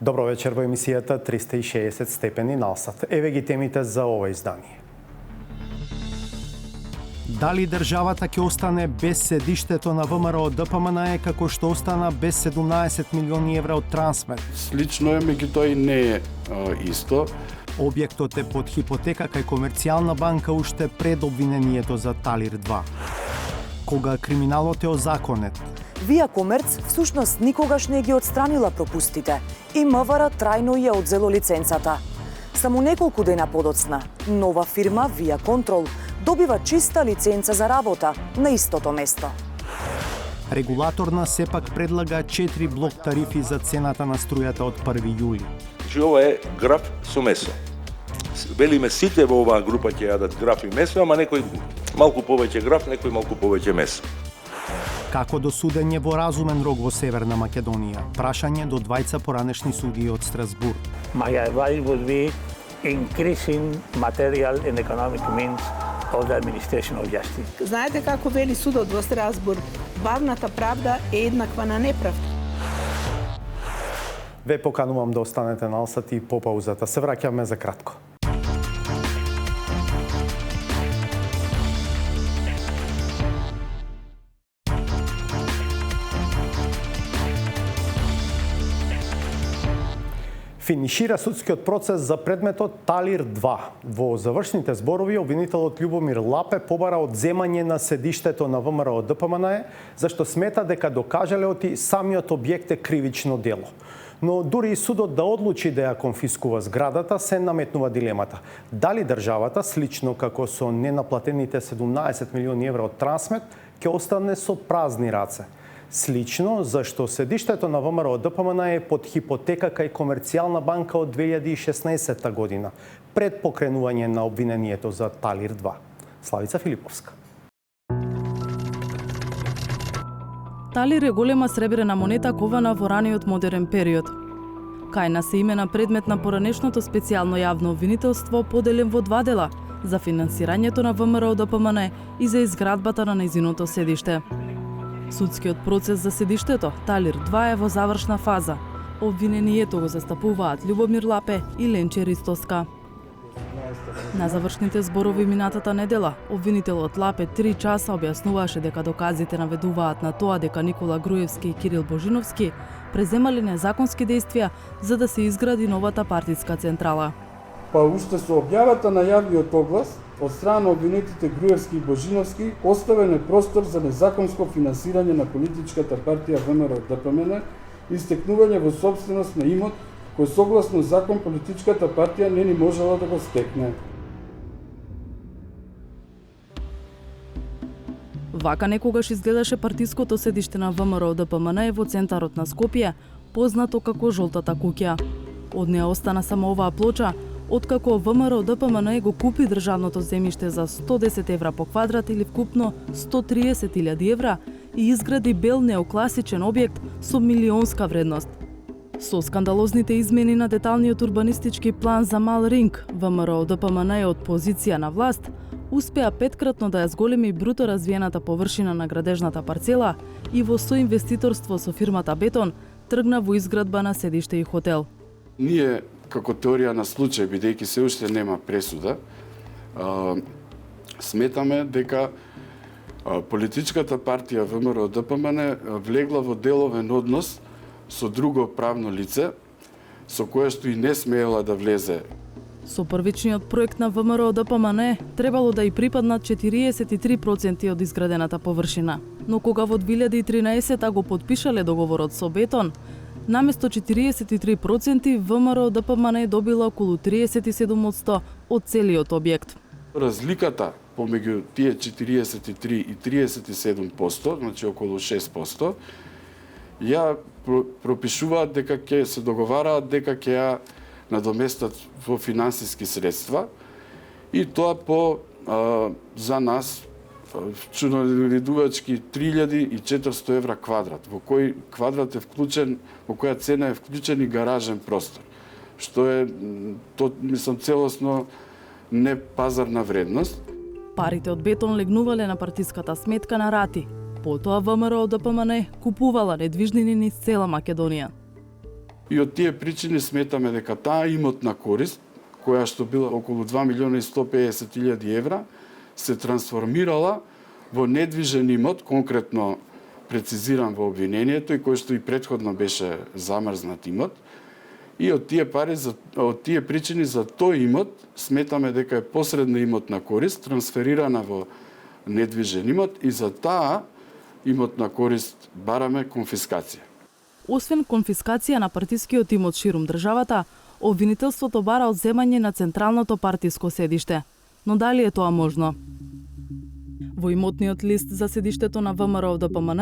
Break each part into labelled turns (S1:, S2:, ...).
S1: Добро вечер во емисијата 360 степени насат. Еве ги темите за ова издание. Дали државата ќе остане без седиштето на ВМРО ДПМН како што остана без 17 милиони евра од Трансмет?
S2: Слично е, меѓутоа и не е исто.
S1: Објектот е под хипотека кај Комерцијална банка уште пред обвинението за Талир 2. Кога криминалот е озаконет?
S3: Вија Комерц всушност никогаш не ги отстранила пропустите и МВР трајно ја одзело лиценцата. Само неколку дена подоцна, нова фирма Вија Контрол добива чиста лиценца за работа на истото место.
S1: Регулаторна сепак предлага 4 блок тарифи за цената на струјата од 1 јули.
S4: Значи, ова е граф со месо. Велиме сите во оваа група ќе јадат граф и месо, ама некој малку повеќе граф, некој малку повеќе месо.
S1: Како до судење во разумен рок во Северна Македонија? Прашање до двајца поранешни судии од Страсбург.
S5: My advice would be increasing material and economic means of the administration of justice.
S6: Знаете како вели судот во Страсбург, бавната правда е еднаква на неправда.
S1: Ве поканувам да останете на алсат и по паузата. Се враќаме за кратко. Финишира судскиот процес за предметот Талир 2. Во завршните зборови обвинителот Љубомир Лапе побара одземање на седиштето на ВМРО ДПМН, зашто смета дека докажалеот и самиот објект е кривично дело. Но дури и судот да одлучи да ја конфискува зградата, се наметнува дилемата. Дали државата, слично како со ненаплатените 17 милиони евра од Трансмет, ќе остане со празни раце? Слично, зашто седиштето на ВМРО ДПМН е под хипотека кај Комерцијална банка од 2016 година, пред покренување на обвинението за Талир 2. Славица Филиповска.
S7: Талир е голема сребрена монета кована во раниот модерен период. Кајна се имена предмет на поранешното специјално јавно обвинителство поделен во два дела за финансирањето на ВМРО ДПМН и за изградбата на нејзиното седиште. Судскиот процес за седиштето Талир 2 е во завршна фаза. Обвинението го застапуваат Љубомир Лапе и Ленче Ристоска. На завршните зборови минатата недела, обвинителот Лапе 3 часа објаснуваше дека доказите наведуваат на тоа дека Никола Груевски и Кирил Божиновски преземале незаконски действија за да се изгради новата партиска централа.
S2: Па уште со објавата на јавниот оглас од страна на обвинетите Груевски и Божиновски оставен е простор за незаконско финансирање на политичката партија ВМРО ДПМН и стекнување во собственост на имот кој согласно закон политичката партија не ни можела да го стекне.
S7: Вака некогаш изгледаше партиското седиште на ВМРО ДПМН во центарот на Скопје, познато како Жолтата куќа. Од неа остана само оваа плоча, откако ВМРО ДПМН го купи државното земјиште за 110 евра по квадрат или вкупно 130.000 евра и изгради бел неокласичен објект со милионска вредност. Со скандалозните измени на деталниот урбанистички план за Мал Ринг, ВМРО ДПМН од позиција на власт, успеа петкратно да ја зголеми бруто развиената површина на градежната парцела и во соинвеститорство со фирмата Бетон тргна во изградба на седиште и хотел.
S2: Ние, како теорија на случај, бидејќи се уште нема пресуда, сметаме дека политичката партија ВМРО ДПМН влегла во деловен однос со друго правно лице, со кое што и не смеела да влезе.
S7: Со првичниот проект на ВМРО ДПМН требало да и припаднат 43% од изградената површина. Но кога во 2013 го подпишале договорот со Бетон, наместо 43% ВМРО ДПМН добила околу 37% од целиот објект.
S2: Разликата помеѓу тие 43 и 37%, значи околу 6%, ја пропишуваат дека ќе се договараат дека ќе ја надоместат во финансиски средства и тоа по за нас чудовитувачки 3400 евра квадрат, во кој квадрат е вклучен, во која цена е вклучен и гаражен простор, што е мислам целосно не пазарна вредност.
S7: Парите од Бетон легнувале на партиската сметка на рати. Потоа ВМРО ДПМН купувала недвижнини низ цела Македонија.
S2: И од тие причини сметаме дека таа имотна корист, која што била околу 2.150.000 евра, се трансформирала во недвижен имот, конкретно прецизиран во обвинението и кој што и претходно беше замрзнат имот. И од тие пари, од тие причини за тој имот сметаме дека е посредна имотна корист трансферирана во недвижен имот и за таа имотна корист бараме конфискација.
S7: Освен конфискација на партискиот имот ширум државата, обвинителството бара одземање на централното партиско седиште. Но дали е тоа можно? Во имотниот лист за седиштето на ВМРО ДПМН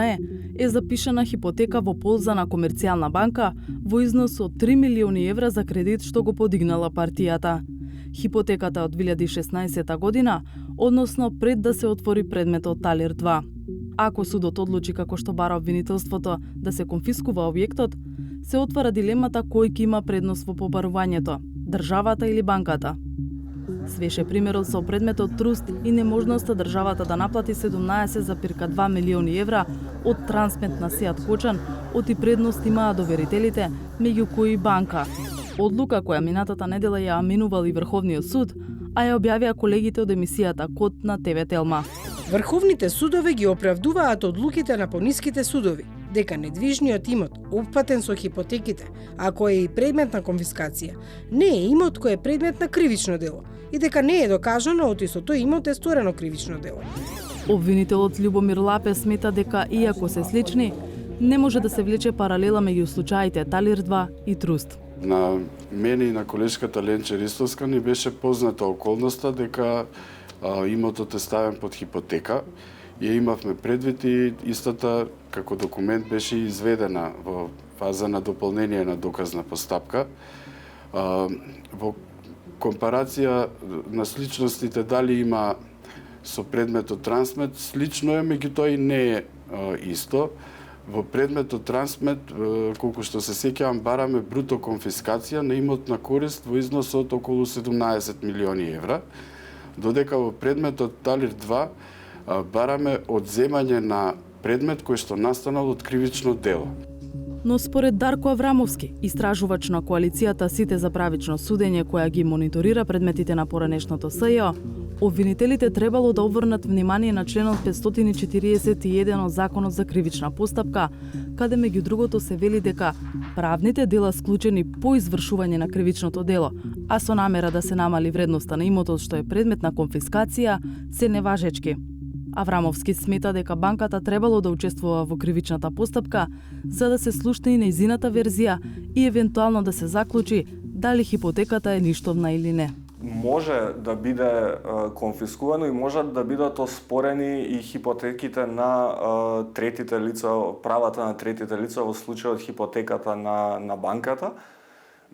S7: е запишана хипотека во полза на Комерцијална банка во износ од 3 милиони евра за кредит што го подигнала партијата. Хипотеката од 2016 година, односно пред да се отвори предметот Талир 2. Ако судот одлучи како што бара обвинителството да се конфискува објектот, се отвара дилемата кој ќе има предност во побарувањето, државата или банката. Свеше примерот со предметот Труст и неможноста државата да наплати 17,2 милиони евра од трансмет на Сеат Кочан, оти предност имаа доверителите, меѓу кои банка. Одлука која минатата недела ја аминувал и Врховниот суд, а ја објавија колегите од емисијата Код на ТВ Телма.
S8: Врховните судови ги оправдуваат одлуките на пониските судови, дека недвижниот имот, опфатен со хипотеките, ако е и предмет на конфискација, не е имот кој е предмет на кривично дело и дека не е докажано оти со тој имот е сторено кривично дело.
S7: Обвинителот Љубомир Лапе смета дека иако се слични, не може да се влече паралела меѓу случаите Талир 2 и Труст.
S2: На мене и на колешката Ленче Ристовска ни беше позната околноста дека имотот е ставен под хипотека. Ја имавме предвид и истата како документ беше изведена во фаза на дополнение на доказна постапка. Во компарација на сличностите дали има со предметот Трансмет, слично е, меѓутоа и не е исто. Во предметот Трансмет, колку што се сеќавам, бараме бруто конфискација на имотна корист во износ од околу 17 милиони евра, додека во предметот Талир 2 бараме одземање на предмет кој што настанал од кривично дело.
S7: Но според Дарко Аврамовски, истражувач на коалицијата Сите за правично судење која ги мониторира предметите на поранешното СЈО, обвинителите требало да обрнат внимание на членот 541 од Законот за кривична постапка, каде меѓу другото се вели дека правните дела склучени по извршување на кривичното дело, а со намера да се намали вредноста на имотот што е предмет на конфискација, се неважечки. Аврамовски смета дека банката требало да учествува во кривичната постапка за да се слушне и нејзината верзија и евентуално да се заклучи дали хипотеката е ништовна или не.
S9: Може да биде конфискувано и можат да бидат оспорени и хипотеките на третите лица, правата на третите лица во случајот хипотеката на банката.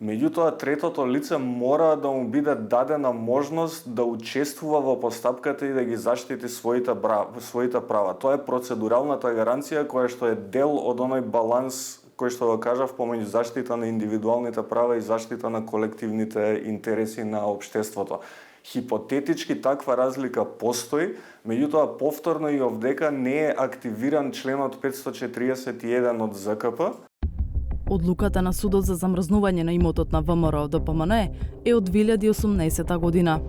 S9: Меѓутоа, третото лице мора да му биде дадена можност да учествува во постапката и да ги заштити своите права. Тоа е процедуралната гаранција која што е дел од оној баланс кој што го кажав помеѓу заштита на индивидуалните права и заштита на колективните интереси на општеството. Хипотетички таква разлика постои, меѓутоа повторно и овдека не е активиран членот 541 од ЗКП.
S7: Одлуката на судот за замрзнување на имотот на ВМРО ДПМН е од 2018 година.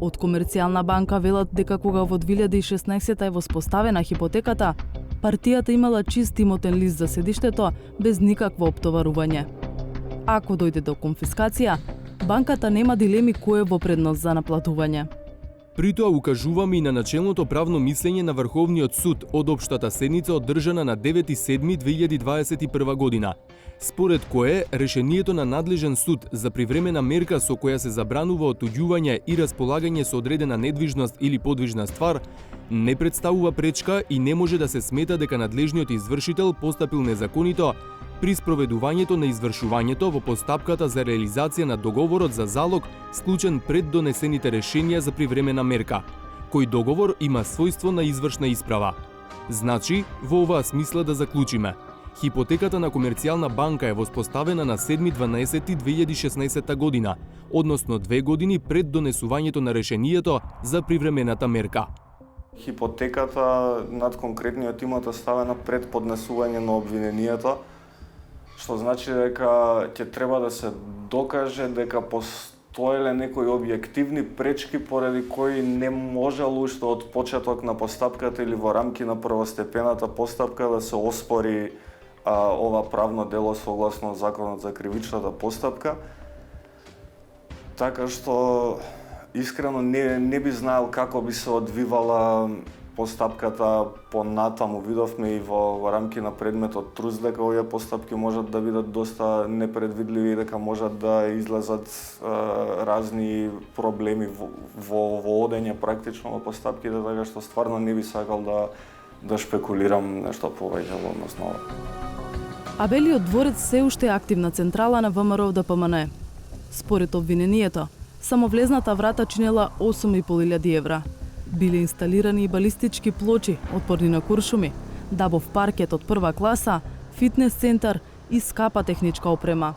S7: Од Комерцијална банка велат дека кога во 2016 е воспоставена хипотеката, партијата имала чист имотен лист за седиштето без никакво оптоварување. Ако дојде до конфискација, банката нема дилеми кој е во предност за наплатување.
S10: При тоа укажуваме и на начелното правно мислење на Врховниот суд од општата седница одржана на 9.7.2021 година, според кое решението на надлежен суд за привремена мерка со која се забранува отуѓување и располагање со одредена недвижност или подвижна ствар не представува пречка и не може да се смета дека надлежниот извршител постапил незаконито при спроведувањето на извршувањето во постапката за реализација на договорот за залог склучен пред донесените решенија за привремена мерка, кој договор има својство на извршна исправа. Значи, во оваа смисла да заклучиме. Хипотеката на Комерцијална банка е воспоставена на 7.12.2016 година, односно 2 години пред донесувањето на решението за привремената мерка.
S9: Хипотеката над конкретниот имот е ставена пред поднесување на обвинението што значи дека ќе треба да се докаже дека постоеле некои објективни пречки поради кои не можело уште од почеток на постапката или во рамки на првостепената постапка да се оспори ова правно дело согласно Законот за кривичната постапка. Така што искрено не би знаел како би се одвивала постапката понатаму. Видовме и во рамки на предметот ТРУС дека овие постапки можат да бидат доста непредвидливи и дека можат да излезат разни проблеми во одење практично во постапките, така што стварно не би сакал да шпекулирам нешто повеќе во однос на ова.
S7: Абелиот дворец се уште е активна централа на ВМРО ДПМН. Според обвинението, само влезната врата чинела 8.500 евра. Биле инсталирани и балистички плочи, отпорни на куршуми, дабов паркет од прва класа, фитнес центар и скапа техничка опрема.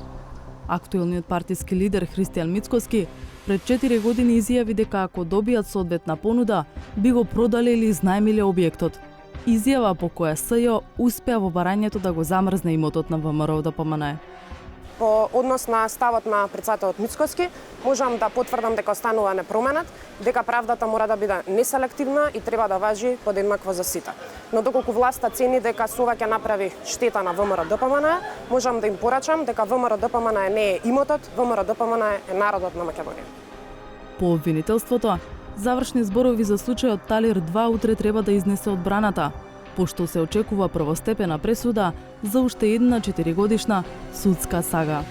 S7: Актуелниот партиски лидер Христијан Мицкоски пред 4 години изјави дека ако добијат соодветна понуда, би го продале или изнајмиле објектот. Изјава по која СЈО успеа во барањето да го замрзне имотот на ВМРО ДПМН.
S11: По однос на ставот на председателот Мицкоски, можам да потврдам дека останува непроменет, дека правдата мора да биде неселективна и треба да важи подеднакво за сите. Но доколку власта цени дека со ова ќе направи штета на ВМРО ДПМН, можам да им порачам дека ВМРО ДПМН не е имотот, ВМРО ДПМН е народот на Македонија.
S7: По обвинителството, завршни зборови за случајот Талир 2 утре треба да изнесе одбраната, пошто се очекува првостепена пресуда за уште една 4-годишна судска сага.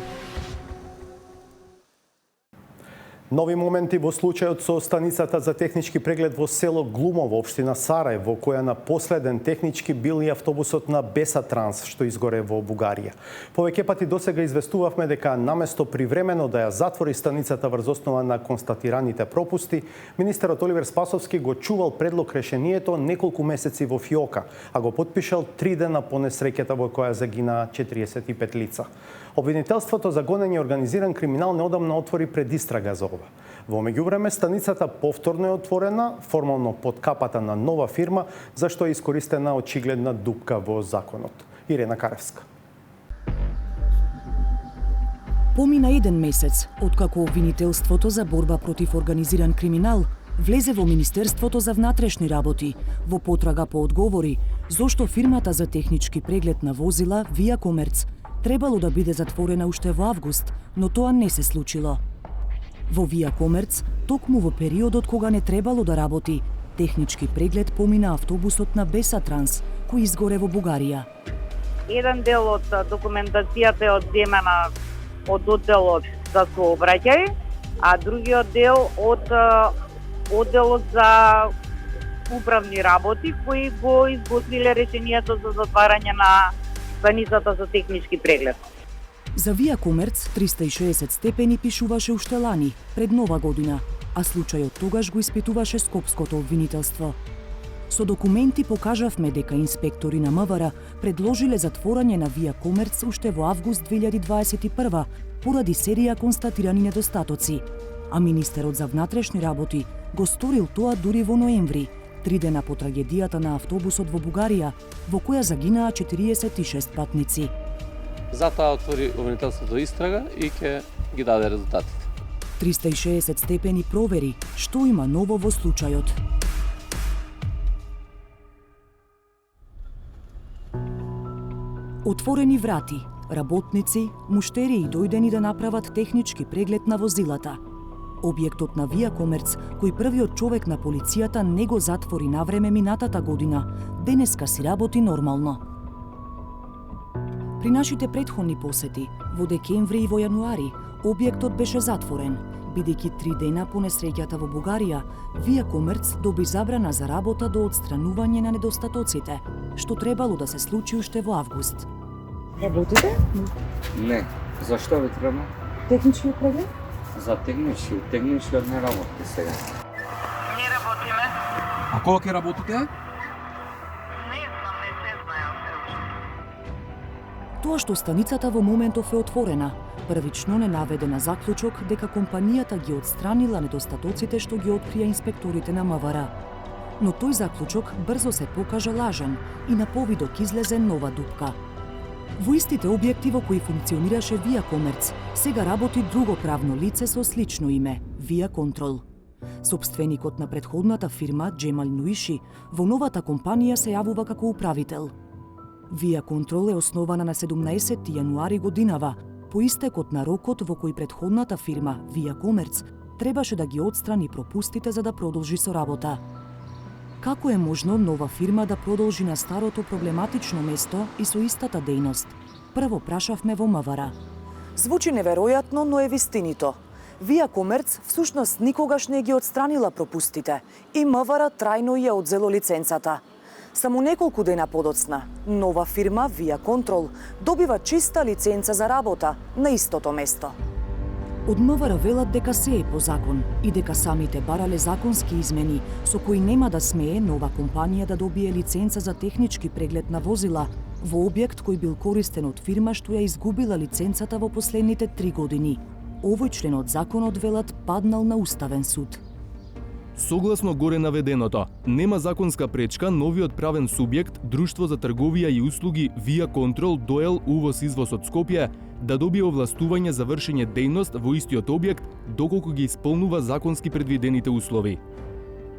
S1: Нови моменти во случајот со станицата за технички преглед во село Глумово, општина Сарај, во која на последен технички бил и автобусот на Бесатранс, што изгоре во Бугарија. Повеќе пати досега известувавме дека наместо привремено да ја затвори станицата врз основа на констатираните пропусти, министерот Оливер Спасовски го чувал предлог решението неколку месеци во фиока, а го потпишал 3 дена по несреќата во која загинаа 45 лица. Обвинителството за гонење и организиран криминал неодамна отвори предистрага за ова. Во меѓувреме, станицата повторно е отворена, формално под капата на нова фирма, за што е искористена очигледна дупка во законот. Ирена Каревска.
S3: Помина 1 месец откако обвинителството за борба против организиран криминал влезе во Министерството за внатрешни работи во потрага по одговори зошто фирмата за технички преглед на возила Via Commerce требало да биде затворена уште во август, но тоа не се случило. Во Via Commerce, токму во периодот кога не требало да работи, технички преглед помина автобусот на Бесатранс, кој изгоре во Бугарија.
S12: Еден дел од документацијата е одземена од одделот за сообраќај, а другиот дел од одделот за управни работи, кои го изготвиле решението за затварање на станицата за технички преглед.
S3: За Via Commerce 360 степени пишуваше уште лани, пред Нова година, а случајот тогаш го испитуваше Скопското обвинителство. Со документи покажавме дека инспектори на МВР предложиле затворање на Via Commerce уште во август 2021 поради серија констатирани недостатоци, а министерот за внатрешни работи го сторил тоа дури во ноември, 3 дена по трагедијата на автобусот во Бугарија, во која загинаа 46 патници.
S13: Затоа отвори обвинителството истрага и ќе ги даде резултатите.
S3: 360 степени провери што има ново во случајот. Отворени врати, работници, муштери и дојдени да направат технички преглед на возилата. Објектот на Via Commerce, кој првиот човек на полицијата не го затвори навреме минатата година, денеска си работи нормално. При нашите претходни посети, во декември и во јануари, објектот беше затворен, бидејќи 3 дена по несреќата во Бугарија, Via Commerce доби забрана за работа до отстранување на недостатоците, што требало да се случи уште во август.
S14: Работите?
S15: Не. Зашто ви треба?
S14: Технички преглед?
S15: За технички не работи сега.
S12: Не работиме.
S15: А кога ќе работите?
S12: Не знам, не се знае уште.
S3: Тоа што станицата во моментов е отворена, првично не наведе на заклучок дека компанијата ги отстранила недостатоците што ги открија инспекторите на МВР. Но тој заклучок брзо се покажа лажен и на повидок излезе нова дупка. Во истите објекти во кои функционираше Via Commerce, сега работи друго правно лице со слично име – Via Control. Сопственикот на претходната фирма, Джемал Нуиши, во новата компанија се јавува како управител. Via Control е основана на 17 јануари годинава, по истекот на рокот во кој претходната фирма, Via Commerce, требаше да ги отстрани пропустите за да продолжи со работа. Како е можно нова фирма да продолжи на старото проблематично место и со истата дејност? Прво прашавме во МВР. Звучи неверојатно, но е вистинито. Via Commerce всушност никогаш не ги отстранила пропустите и МВР трајно ја одзело лиценцата. Само неколку дена подоцна, нова фирма Via Control добива чиста лиценца за работа на истото место. Од МВР велат дека се е по закон и дека самите барале законски измени со кои нема да смее нова компанија да добие лиценца за технички преглед на возила во објект кој бил користен од фирма што ја изгубила лиценцата во последните 3 години. Овој член од законот, велат, паднал на Уставен суд.
S10: Согласно горе наведеното, нема законска пречка новиот правен субјект, Друштво за трговија и услуги Via Control ДОЕЛ увоз-извоз од Скопје, да добие овластување за вршење дејност во истиот објект, доколку ги исполнува законски предвидените услови.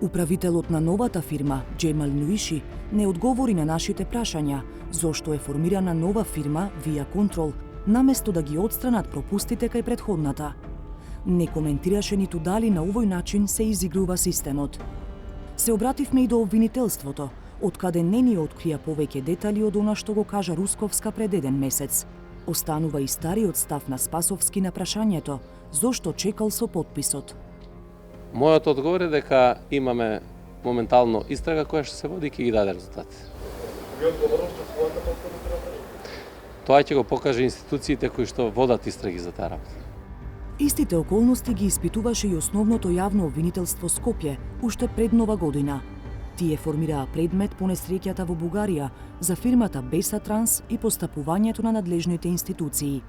S3: Управителот на новата фирма, Джемал Нуиши, не одговори на нашите прашања, зошто е формирана нова фирма Via Control, наместо да ги отстранат пропустите кај претходната. Не коментираше ниту дали на овој начин се изигрува системот. Се обративме и до обвинителството, откаде не ни открија повеќе детали од она што го кажа Русковска пред еден месец. Останува и стариот став на Спасовски на прашањето, зошто чекал со подписот.
S13: Мојот одговор е дека имаме моментално истрага која што се води и ќе ги даде резултати. Тоа ќе го покаже институциите кои што водат истраги за таа работа.
S3: Истите околности ги испитуваше и основното јавно обвинителство Скопје уште пред нова година. Тие формираа предмет по несреќата во Бугарија за фирмата Беса Транс и постапувањето на надлежните институции.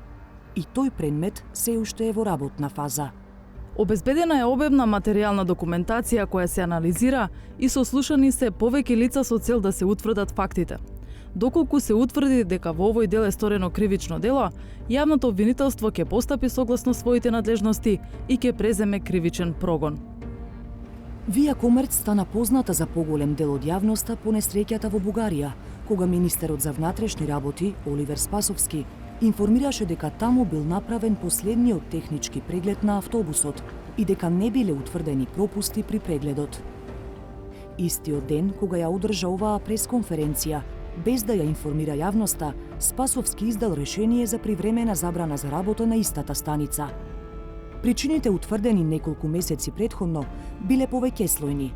S3: И тој предмет се уште е во работна фаза.
S7: Обезбедена е обемна материјална документација која се анализира и сослушани се повеќе лица со цел да се утврдат фактите. Доколку се утврди дека во овој дел е сторено кривично дело, јавното обвинителство ќе постапи согласно своите надлежности и ќе преземе кривичен прогон.
S3: Via Commerce стана позната за поголем дел од јавноста по несреќата во Бугарија, кога министерот за внатрешни работи, Оливер Спасовски, информираше дека таму бил направен последниот технички преглед на автобусот и дека не биле утврдени пропусти при прегледот. Истиот ден, кога ја одржа оваа пресконференција, без да ја информира јавноста, Спасовски издал решение за привремена забрана за работа на истата станица. Причините утврдени неколку месеци претходно биле повеќеслојни.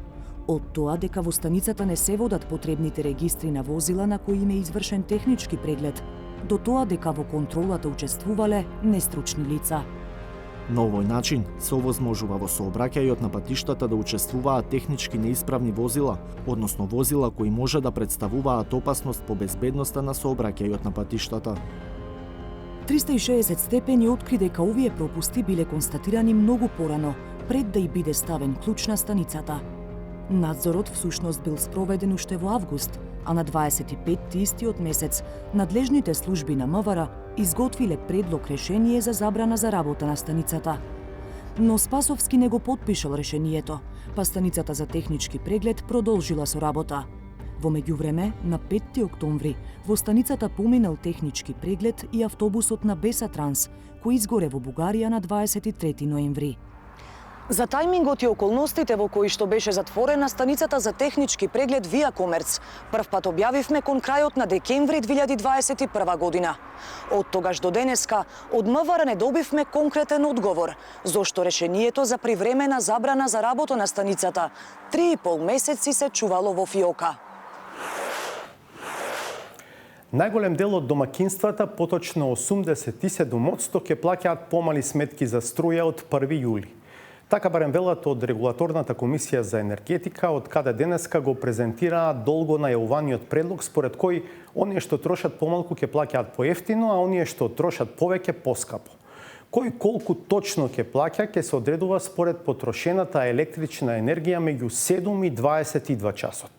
S3: Од тоа дека во станицата не се водат потребните регистри на возила на кои им е извршен технички преглед, до тоа дека во контролата учествувале нестручни лица.
S16: На овој начин се овозможува во сообраќајот на патиштата да учествуваат технички неисправни возила, односно возила кои може да представуваат опасност по безбедноста на сообраќајот на патиштата.
S3: 360 степени откри дека овие пропусти биле констатирани многу порано, пред да и биде ставен клуч на станицата. Надзорот всушност бил спроведен уште во август, а на 25 истиот месец надлежните служби на МВР изготвиле предлог решение за забрана за работа на станицата. Но Спасовски не го потпишал решението, па станицата за технички преглед продолжила со работа. Во меѓувреме, на 5 октомври, во станицата поминал технички преглед и автобусот на Беса Транс, кој изгоре во Бугарија на 23 ноември. За тајмингот и околностите во кои што беше затворена станицата за технички преглед Via Commerce, првпат објавивме кон крајот на декември 2021 година. Од тогаш до денеска, од МВР не добивме конкретен одговор, зошто решението за привремена забрана за работа на станицата 3,5 месеци се чувало во фиока.
S1: Најголем дел од домакинствата, поточно 87%, ќе плаќаат помали сметки за струја од 1 јули. Така барем велат од Регулаторната комисија за енергетика, од каде денеска го презентираа долго најавуваниот предлог според кој оние што трошат помалку ќе плаќаат поевтино, а оние што трошат повеќе поскапо. Кој колку точно ќе плаќа ќе се одредува според потрошената електрична енергија меѓу 7 и 22 часот.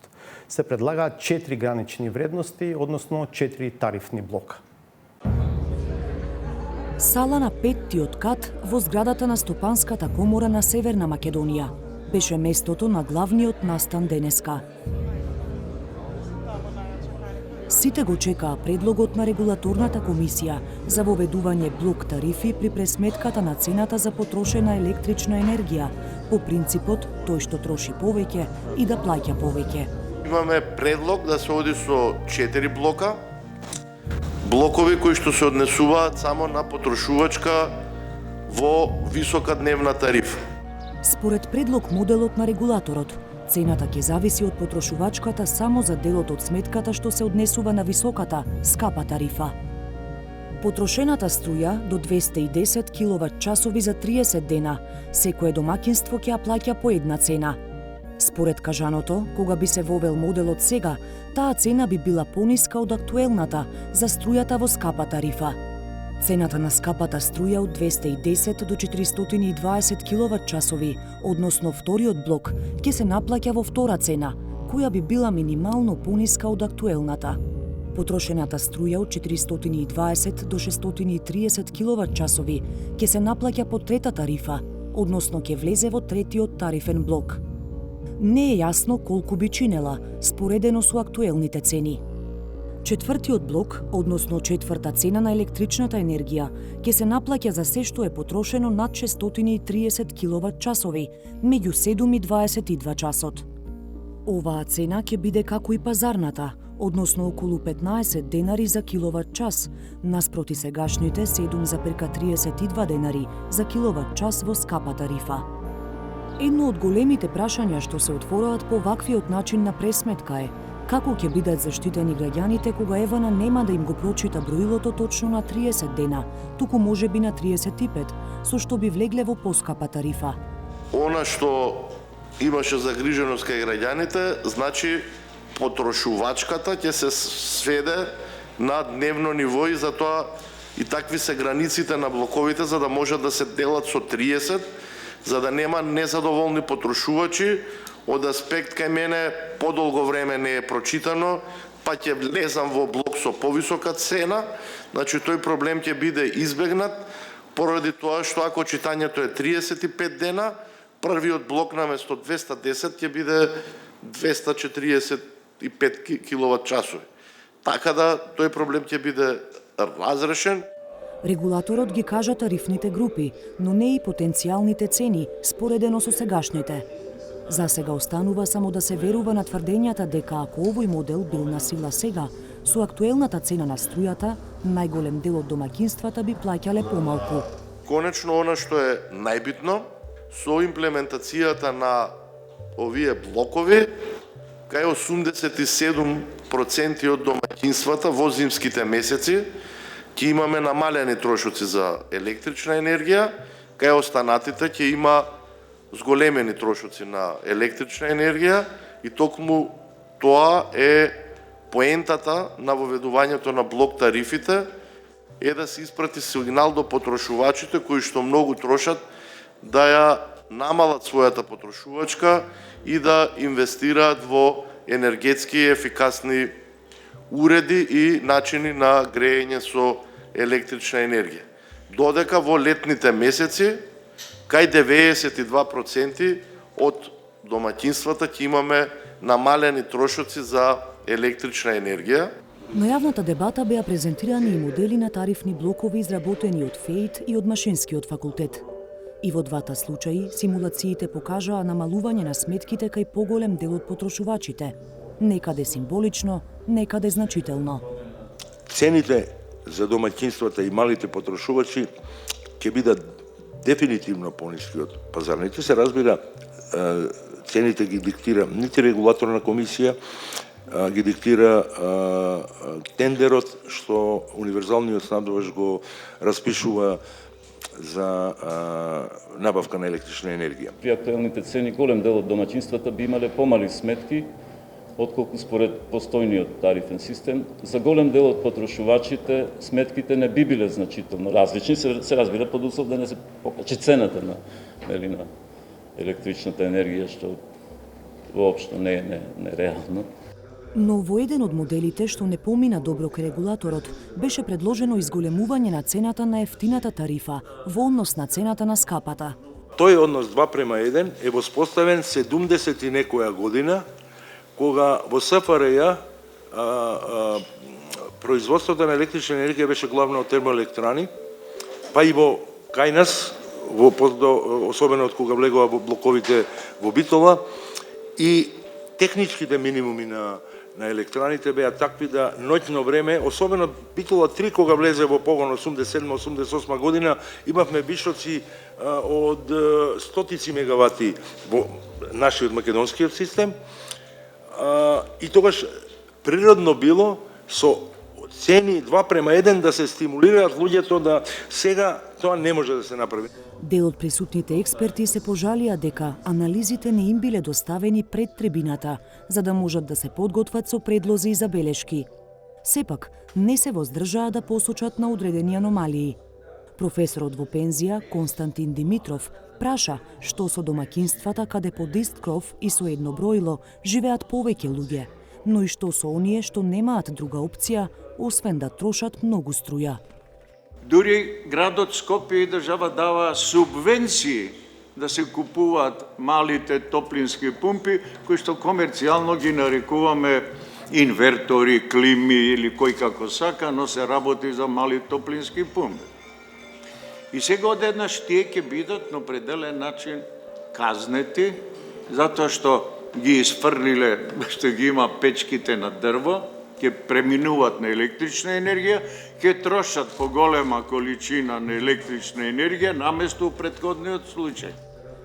S1: Се предлагаат 4 гранични вредности, односно 4 тарифни блока.
S3: Сала на 5-тиот кат во зградата на Стопанската комора на Северна Македонија беше местото на главниот настан денеска. Сите го чекаа предлогот на регулаторната комисија за воведување блок тарифи при пресметката на цената за потрошена електрична енергија, по принципот тој што троши повеќе и да плаќа повеќе.
S17: Имаме предлог да се оди со 4 блока, блокови кои што се однесуваат само на потрошувачка во висока дневна тарифа.
S3: Според предлог моделот на регулаторот, цената ќе зависи од потрошувачката само за делот од сметката што се однесува на високата, скапа тарифа. Потрошената струја до 210 киловат-часови за 30 дена, секое домаќинство ќе ја плаќа по една цена. Според кажаното, кога би се вовел моделот сега, таа цена би била пониска од актуелната за струјата во скапа тарифа. Цената на скапата струја од 210 до 420 киловат-часови, односно вториот блок, ќе се наплаќа во втора цена, која би била минимално пониска од актуелната. Потрошената струја од 420 до 630 киловат-часови ќе се наплаќа по трета тарифа, односно ќе влезе во третиот тарифен блок. Не е јасно колку би чинела, споредено со актуелните цени. Четвртиот блок, односно четврта цена на електричната енергија, ќе се наплаќа за се што е потрошено над 630 киловат-часови, меѓу 7 и 22 часот. Оваа цена ќе биде како и пазарната, односно околу 15 денари за киловат-час, наспроти сегашните 7,32 денари за киловат-час во скапа тарифа. Едно од големите прашања што се отвораат по ваквиот начин на пресметка е како ќе бидат заштитени граѓаните кога Евана нема да им го прочита броилото точно на 30 дена, туку можеби на 35, со што би влегле во поскапа тарифа.
S17: Она што имаше загриженост кај граѓаните, значи потрошувачката ќе се сведе на дневно ниво и затоа и такви се границите на блоковите за да можат да се делат со 30, за да нема незадоволни потрошувачи. Од аспект кај мене подолго време не е прочитано, па ќе влезам во блок со повисока цена, значи тој проблем ќе биде избегнат, поради тоа што ако читањето е 35 дена, првиот блок наместо 210 ќе биде 245 киловат-часови. Така да тој проблем ќе биде разрешен.
S3: Регулаторот ги кажа тарифните групи, но не и потенцијалните цени, споредено со сегашните. За сега останува само да се верува на тврдењата дека ако овој модел бил на сила сега, со актуелната цена на струјата, најголем дел од домаќинствата би плаќале помалку.
S17: Конечно, она што е најбитно, со имплементацијата на овие блокови, кај 87% од домаќинствата во зимските месеци ќе имаме намалени трошоци за електрична енергија, кај останатите ќе има зголемени трошоци на електрична енергија и токму тоа е поентата на воведувањето на блок тарифите, е да се испрати сигнал до потрошувачите кои што многу трошат да ја намалат својата потрошувачка и да инвестираат во енергетски ефикасни уреди и начини на грејење со електрична енергија. Додека во летните месеци кај 92% од домаќинствата ќе имаме намалени трошоци за електрична енергија.
S3: На јавната дебата беа презентирани и модели на тарифни блокови изработени од ФЕИТ и од Машинскиот факултет. И во двата случаи симулациите покажаа намалување на сметките кај поголем дел од потрошувачите, некаде символично, некаде значително.
S4: Цените за домаќинствата и малите потрошувачи ќе бидат дефинитивно пониски од пазарните. Се разбира, цените ги диктира нити регулаторна комисија, ги диктира тендерот што универзалниот снабдувач го распишува за набавка на електрична енергија.
S18: При актуелните цени голем дел од домаќинствата би имале помали сметки отколку според постојниот тарифен систем. За голем дел од потрошувачите сметките не би биле значително различни, се разбира под услов да не се покачи цената на електричната енергија, што воопшто не е реално.
S3: Но во еден од моделите што не помина добро кај регулаторот, беше предложено изголемување на цената на ефтината тарифа во однос на цената на скапата.
S4: Тој однос 2:1 е воспоставен 70 и некоја година, кога во СФРЈ производството на електрична енергија беше главно од термоелектрани, па и во кај нас, особено од кога влегува во блоковите во Битола, и техничките минимуми на електраните беа такви да ноќно време, особено Битола 3 кога влезе во погон 87-88 година, имавме вишоци од стотици мегавати во нашиот македонскиот систем, и тогаш природно било со цени 2:1 да се стимулираат луѓето, да сега тоа не може да се направи.
S3: Дел од присутните експерти се пожалија дека анализите не им биле доставени пред трибината, за да можат да се подготват со предлози и забелешки. Сепак, не се воздржаа да посочат на одредени аномалии. Професорот во пензија, Константин Димитров, праша што со домаќинствата каде под ист кров и со едно броило живеат повеќе луѓе, но и што со оние што немаат друга опција, освен да трошат многу струја.
S19: Дури градот Скопје и држава дава субвенции да се купуваат малите топлински пумпи, кои што комерцијално ги нарекуваме инвертори, клими или кој како сака, но се работи за мали топлински пумпи. И сега одеднаш тие ќе бидат на определен начин казнети, затоа што ги изфрлиле, што ги има печките на дрво, ќе преминуваат на електрична енергија, ќе трошат поголема количина на електрична енергија наместо у претходниот случај.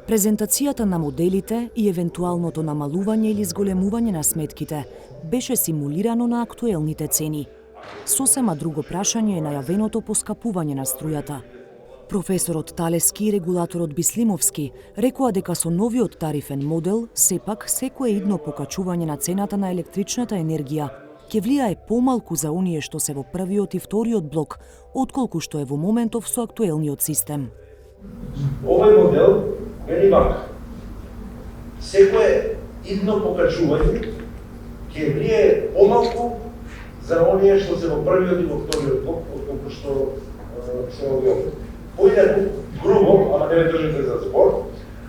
S3: Презентацијата на моделите и евентуалното намалување или зголемување на сметките беше симулирано на актуелните цени. Сосема друго прашање е најавеното поскапување на струјата. Професорот Талески и регулаторот Бислимовски рекоа дека со новиот тарифен модел сепак секое идно покачување на цената на електричната енергија ќе влијае помалку за оние што се во првиот и вториот блок, отколку што е во моментов со актуелниот систем.
S20: Овој модел вели вака: секое идно покачување ќе влијае помалку за оние што се во првиот и во вториот блок, отколку што се овие. Поинаку, грубо, ама не ме држите за збор,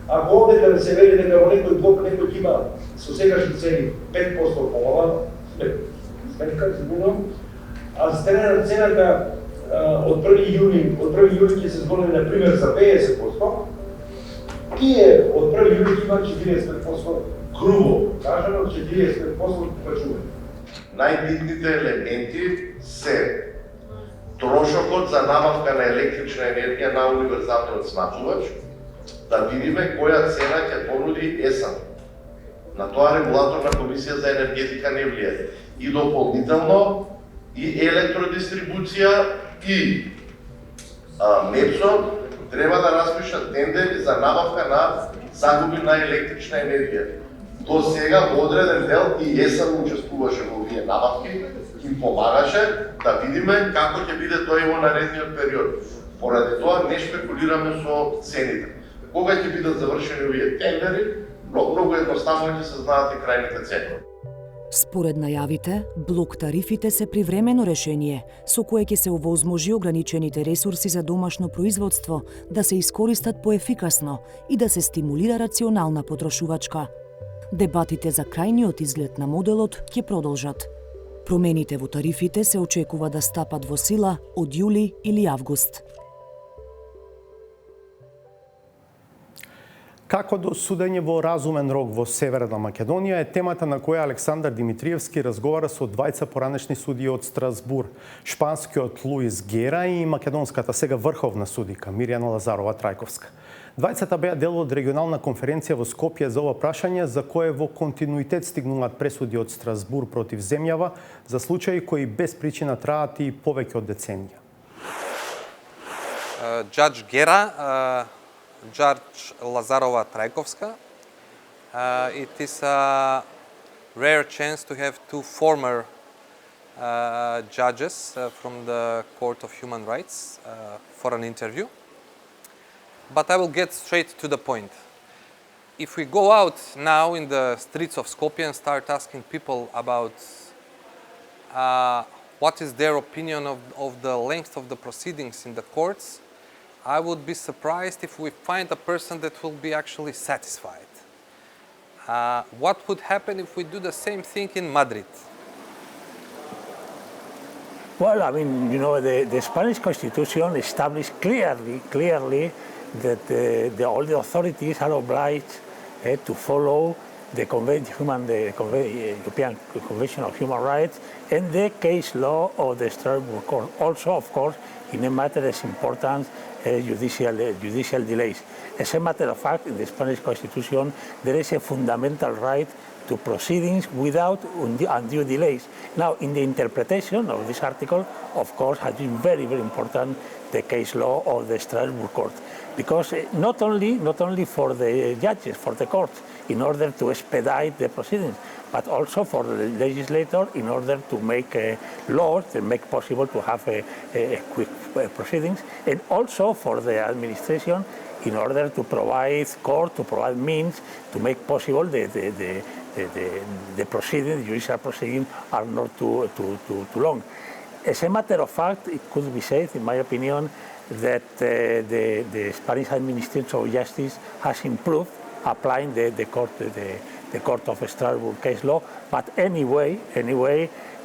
S20: ако овде се вели дека во некој блок некој има со сегашни цени 5% помала, сметка, зборувам, а цената од 1 јули ќе се зголеми, например, за 50%, тие од 1 јули има 45% грубо, кажано 45% покачување.
S17: Најбитните елементи се трошокот за набавка на електрична енергија на универзалниот снабдувач, да видиме која цена ќе понуди ЕСАН. На тоа регулаторна комисија за енергетика не влијае. И дополнително и електродистрибуција и МЕПСО треба да распишат тендери за набавка на загуби на електрична енергија. До сега во одреден дел и ЕСАН учествуваше во овие набавки, им помагаше да видиме како ќе биде тоа и во наредниот период. Поради тоа не шпекулираме со цените. Кога ќе бидат завршени овие тендери, многу едноставно ќе се знаат и крајните цени.
S3: Според најавите, блок тарифите се привремено решение, со кое ќе се овозможи ограничените ресурси за домашно производство да се искористат поефикасно и да се стимулира рационална потрошувачка. Дебатите за крајниот изглед на моделот ќе продолжат. Промените во тарифите се очекува да стапат во сила од јули или август.
S1: Како до судење во разумен рок во Северна Македонија е темата на која Александар Димитриевски разговара со двајца поранешни судии од Страсбур, шпанскиот Луис Гера и македонската сега врховна судика Мирјана Лазарова Трајковска. Двајцата беа дел од регионална конференција во Скопје за ова прашање, за кое во континуитет стигнуваат пресуди од Страсбур против земјава за случаи кои без причина траат и повеќе од деценија.
S21: Judge Gera, Judge Lazarova Trajkovska. It is a rare chance to have two former judges from the Court of Human Rights for an interview. But I will get straight to the point. if we go out now in the streets of Skopje and start asking people about what is their opinion of the length of the proceedings in the courts, I would be surprised if we find a person that will be actually satisfied. What would happen if we do the same thing in Madrid?
S5: Well, I mean, you know, the Spanish Constitution established clearly that all the authorities are obliged to follow the European Convention of Human Rights and the case law of the Strasbourg Court. Also, of course, in a matter as important as judicial delays. As a matter of fact, in the Spanish Constitution, there is a fundamental right to proceedings without undue delays. Now, in the interpretation of this article, of course, has been very, very important the case law of the Strasbourg Court, because not only for the judges, for the courts, in order to expedite the proceedings, but also for the legislator in order to make laws that make possible to have a quick proceedings, and also for the administration in order to provide court, to provide means to make possible the proceedings, judicial proceedings are not too long. As a matter of fact, it could be said, in my opinion, that the Spanish administration of justice has improved applying the Court of Strasbourg case law, but anyway,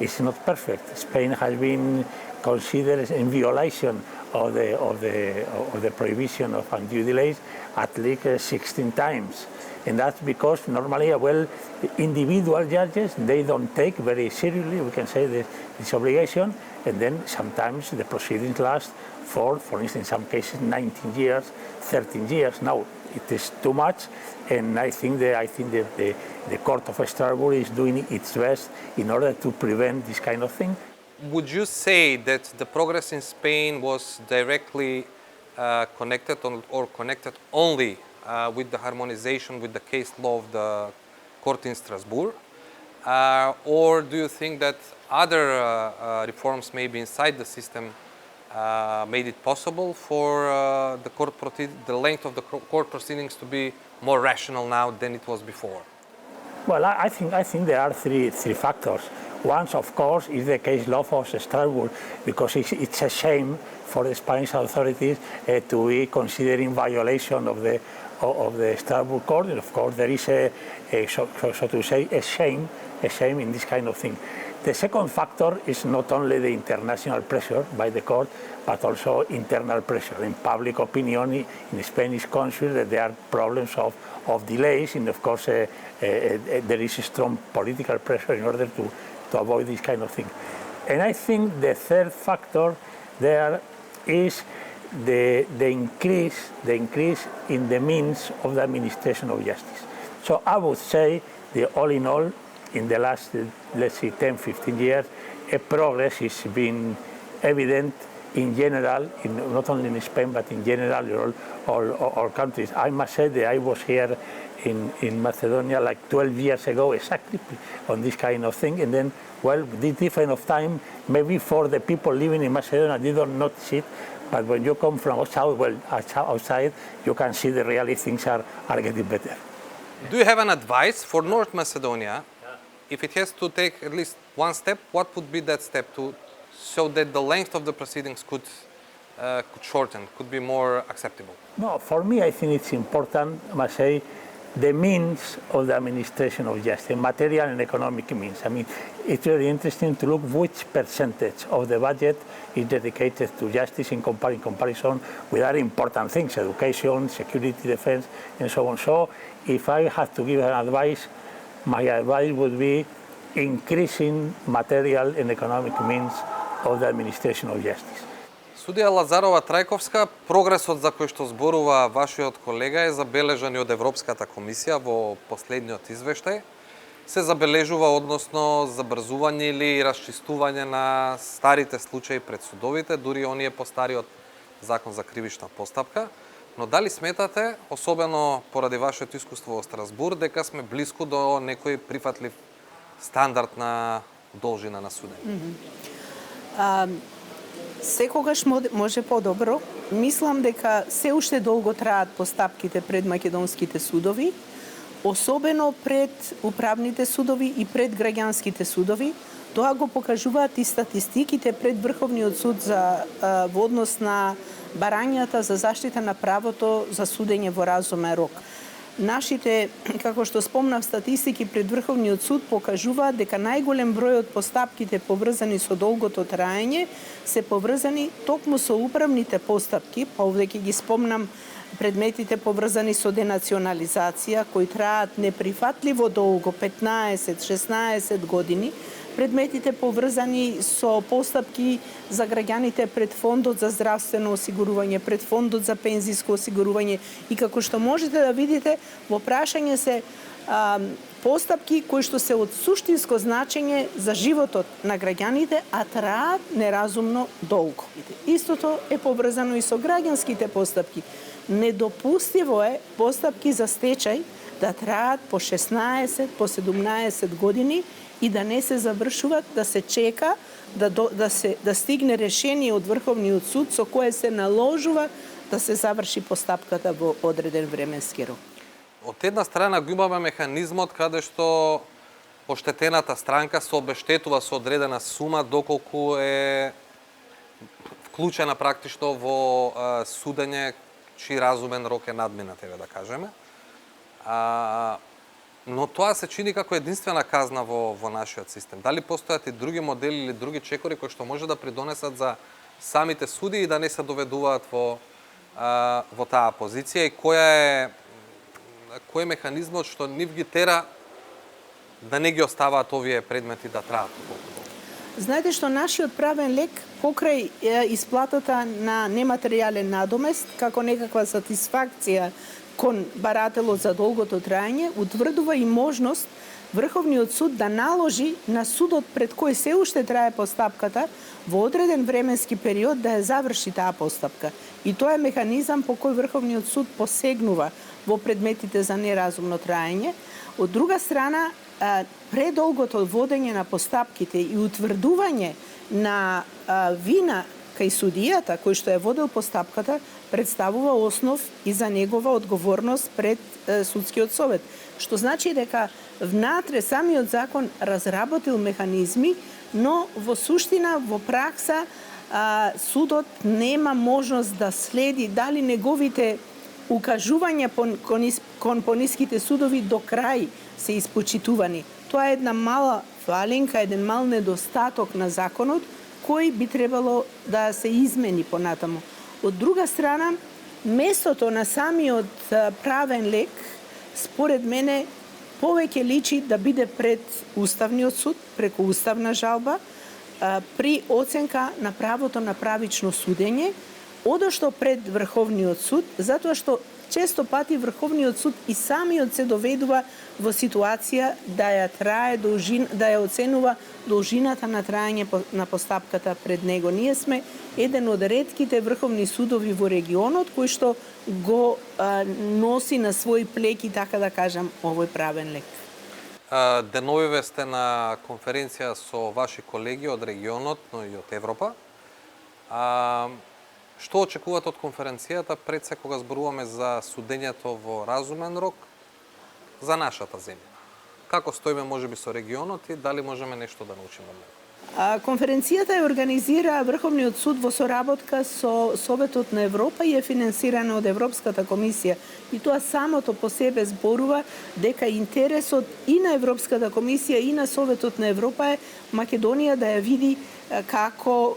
S5: it's not perfect. Spain has been considered in violation of the prohibition of undue delays at least 16 times. And that's because normally, well, individual judges, they don't take very seriously, we can say, this obligation, and then sometimes the proceedings last for instance, in some cases, 19 years, 13 years. Now, it is too much, and I think the Court of Strasbourg is doing its best in order to prevent this kind of thing.
S21: Would you say that the progress in Spain was directly connected or connected only with the harmonization with the case law of the court in Strasbourg? Or do you think that other reforms maybe inside the system made it possible for the length of the court proceedings to be more rational now than it was before?
S5: Well, I think there are three factors. One, of course, is the case law of Strasbourg, because it's a shame for the Spanish authorities to be considering violation of the Strasbourg Court. And of course, there is so to say, a shame in this kind of thing. The second factor is not only the international pressure by the court, but also internal pressure in public opinion in Spanish countries, that there are problems of delays, and of course there is a strong political pressure in order to avoid this kind of thing. And I think the third factor there is the increase in the means of the administration of justice. So I would say that all in all, in the last, let's say, 10, 15 years, a progress has been evident in general, not only in Spain, but in general, all countries. I must say that I was here in Macedonia like 12 years ago exactly on this kind of thing, and then, well, this difference of time, maybe for the people living in Macedonia, they don't notice it, but when you come from outside, you can see that really things are getting better.
S21: Do you have an advice for North Macedonia? If it has to take at least one step, what would be that step so that the length of the proceedings could shorten, could be more acceptable?
S5: No, for me, I think it's important, I must say, the means of the administration of justice, material and economic means. I mean, it's very interesting to look which percentage of the budget is dedicated to justice in comparison with other important things, education, security, defense, and so on. So, if I have to give an advice, my advice would be increasing material and economic means of the administration of justice.
S21: Судија Лазарова Трајковска, прогресот за кој што зборува вашиот колега е забележан и од Европската комисија во последниот извештај. Се забележува односно забрзување или расчистување на старите случаи пред судовите, дури оние по стариот закон за кривична постапка. Но дали сметате, особено поради вашето искуство во Страсбург, дека сме близко до некој прифатлив стандард на должина на судење?
S6: Секогаш може подобро. Мислам дека се уште долго траат постапките пред македонските судови, особено пред управните судови и пред граѓанските судови. Тоа го покажуваат и статистиките пред Врховниот суд во однос на барањата за заштита на правото за судење во разумен рок. Нашите, како што спомнав, статистики пред Врховниот суд покажуваат дека најголем број од постапките поврзани со долгото траење се поврзани токму со управните постапки, па овде ќе ги спомнам предметите поврзани со денационализација, кои траат неприфатливо долго, 15-16 години, предметите поврзани со постапки за граѓаните пред Фондот за здравствено осигурување, пред Фондот за пензиско осигурување и како што можете да видите, во прашање се постапки кои што се од суштинско значење за животот на граѓаните, а траат неразумно долго. Истото е поврзано и со граѓанските постапки. Недопустиво е постапки за стечај да траат по 16, по 17 години и да не се завршуваат, да се чека да стигне решение од Врховниот суд со кое се наложува да се заврши постапката во одреден временски рок.
S21: Од една страна го имаме механизмот каде што оштетената странка се обештетува со одредена сума доколку е вклучена практично во судење чиј разумен рок е надминат, да кажеме. Но тоа се чини како единствена казна во нашиот систем. Дали постојат и други модели или други чекори кои што може да придонесат за самите суди и да не се доведуваат во таа позиција и кој е механизмот што нив ги тера да не ги оставаат овие предмети да траат?
S6: Знаете што нашиот правен лек покрај исплатата на нематеријален надомест како некаква сатисфакција кон барателот за долгото траење, утврдува и можност Врховниот суд да наложи на судот пред кој се уште трае постапката во одреден временски период да ја заврши таа постапка. И тоа е механизам по кој Врховниот суд посегнува во предметите за неразумно траење. Од друга страна, предолгото водење на постапките и утврдување на вина кај судијата кој што е водел постапката представува основ и за негова одговорност пред судскиот совет. Што значи дека внатре самиот закон разработил механизми, но во суштина, во пракса, судот нема можност да следи дали неговите укажувања кон пониските судови до крај се испочитувани. Тоа е една мала фалинка, еден мал недостаток на законот, кој би требало да се измени понатаму. Од друга страна, местото на самиот правен лек, според мене, повеќе личи да биде пред Уставниот суд, преку уставна жалба, при оценка на правото на правично судење, одошто пред Врховниот суд, затоа што често пати Врховниот суд и самиот се доведува во ситуација да ја оценува должината на траење на постапката пред него. Ние сме еден од ретките врховни судови во регионот кој што го носи на свој плеки, така да кажам, овој правен лек.
S21: Деновиве сте на конференција со ваши колеги од регионот, но и од Европа. Што очекувате од конференцијата пред се кога зборуваме за судењето во разумен рок за нашата земја? Како стоиме можеби со регионот и дали можеме нешто да научиме од него?
S6: Конференцијата ја организира Врховниот суд во соработка со Советот на Европа и е финансирана од Европската комисија. И тоа самото по себе зборува дека интересот и на Европската комисија и на Советот на Европа е Македонија да ја види како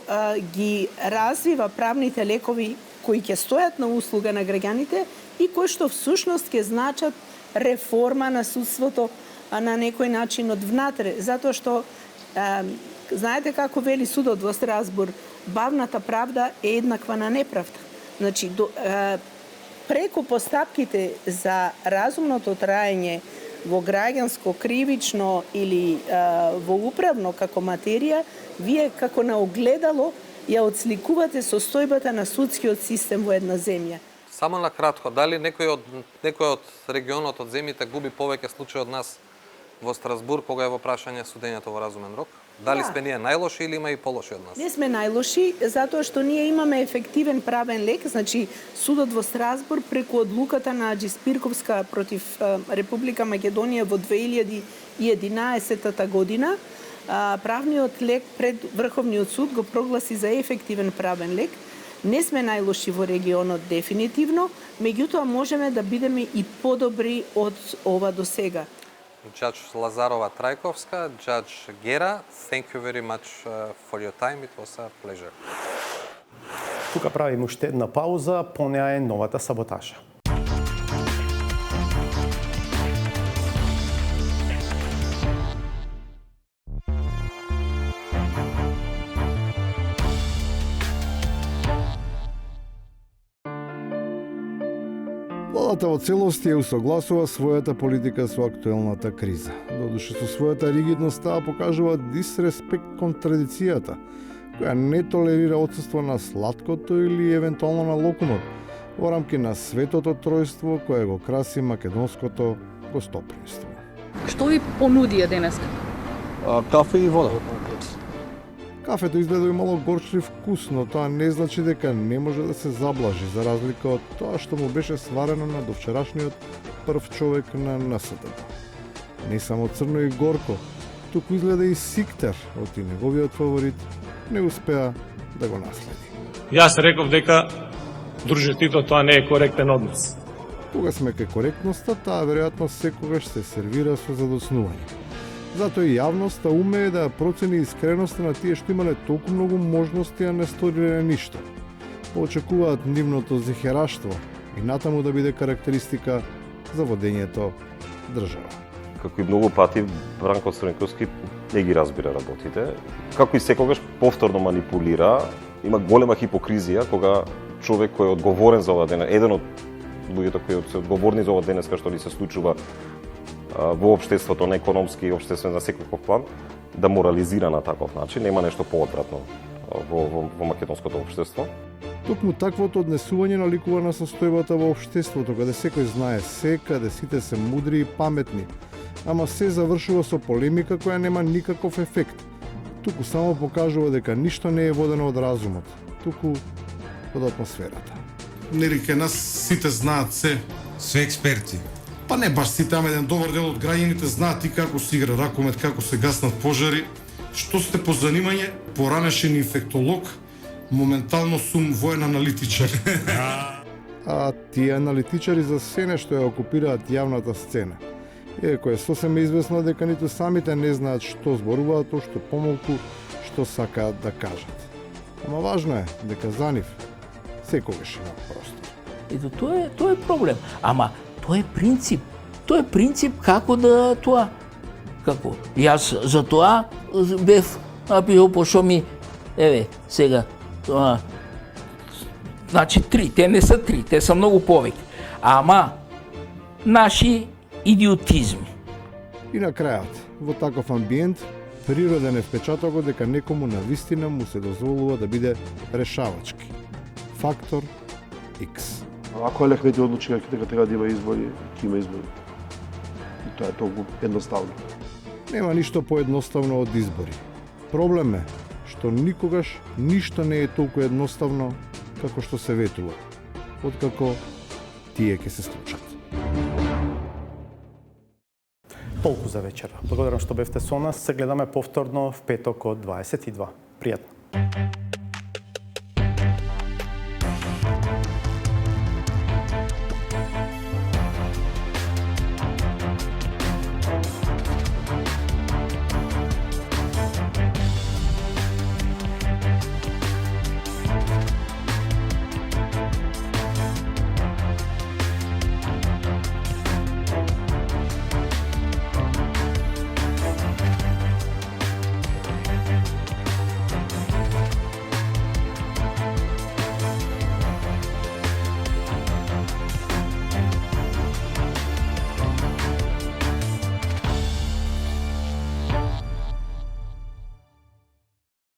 S6: ги развива правните лекови кои ќе стојат на услуга на граѓаните и кои што всушност ќе значат реформа на судството на некој начин од внатре, затоа што знаете како вели судот во Страсбург, бавната правда е еднаква на неправда. Значи, преку постапките за разумното траење во граѓанско, кривично или во управно како материја, вие како на огледало ја отсликувате состојбата на судскиот систем во една земја.
S21: Само на кратко, дали некој од регионот од земјите губи повеќе случаи од нас во Страсбург кога е во прашање судењето во разумен рок? Дали сме ние најлоши или има и полоши од нас?
S6: Не сме најлоши, затоа што ние имаме ефективен правен лек, значи судот во Страсбург преку одлуката на Аџиспирковска против Република Македонија во 2011 година, правниот лек пред Врховниот суд го прогласи за ефективен правен лек. Не сме најлоши во регионот дефинитивно, меѓутоа можеме да бидеме и подобри од ова до сега.
S21: Judge Lazarova Trajkovska, Judge Gera, thank you very much for your time. It was a pleasure.
S1: Тука правиме уште една пауза, по неа е новата саботажа.
S8: Владата во целост ја усогласува својата политика со актуелната криза. Додуше со својата ригидност таа покажува дисреспект кон традицијата, која не толерира отсуство на сладкото или евентуално на локумот во рамки на светото тројство кое го краси македонското гостопримство.
S22: Што ви понудија денеска?
S8: Кафе и вода. Кафето изгледа и мало горчлив вкус, но тоа не значи дека не може да се заблажи, за разлика од тоа што му беше сварено на довчерашниот прв човек на НСД. Не само црно и горко, туку изгледа и сиктер, оти неговиот фаворит не успеа да го наследи.
S23: Јас реков дека дружетито тоа не е коректен однос.
S8: Кога сме кај коректноста, таа веројатно секогаш се сервира со задоцнување. Затоа и јавноста умее да процени искреноста на тие што имале толку многу можности, а не сториле ништо. Очекуваат нивното зехераштво и натаму да биде карактеристика за водењето држава.
S24: Како и многу пати, Бранко Црнковски не ги разбира работите. Како и секогаш повторно манипулира, има голема хипокризија кога човек кој е одговорен за ова ден, еден од луѓето кои се одговорни за ова денеска што ни се случува во општеството, на економски и општествен на секој план, да морализира на таков начин. Нема нешто поодвратно во македонското општество.
S8: Токму таквото однесување наликува на состојбата во општеството, каде секој знае се, каде сите се мудри и паметни, ама се завршува со полемика која нема никаков ефект. Туку само покажува дека ништо не е водено од разумот, туку од атмосферата.
S25: Нели кај нас сите знаат се, експерти. Па не баш сите, ама еден добар дел од граѓаните знаат и како се игра ракомет, како се гаснат пожари. Што сте по занимање, поранешен инфектолог, моментално сум воен аналитичар.
S8: А тие аналитичари за се нешто ја окупираат јавната сцена. Иако е сосем известно дека ниту самите не знаат што зборуваат, што помалку што сакаат да кажат. Ама важно е дека за нив секогаш има простор.
S26: Ето тоа е проблем. Ама тоа е принцип. Тоа е принцип како да тоа. Како? Јас за тоа бев напишал пошто ми еве сега тоа. Значи 3, те не се 3, те се многу повеќе. Ама наши идиотизми.
S8: И на крајот, во таков амбиент, природен е впечатокот дека некому на вистина му се дозволува да биде решавачки. Фактор X.
S27: Ако Елех не ти одлучи дека треба да има избори, ќе има избори. И тоа е толку едноставно.
S8: Нема ништо поедноставно од избори. Проблем е што никогаш ништо не е толку едноставно како што се ветува, откако тие ќе се случат.
S1: Толку за вечера. Благодарам што бевте со нас. Се гледаме повторно в петок од 22. Пријатно.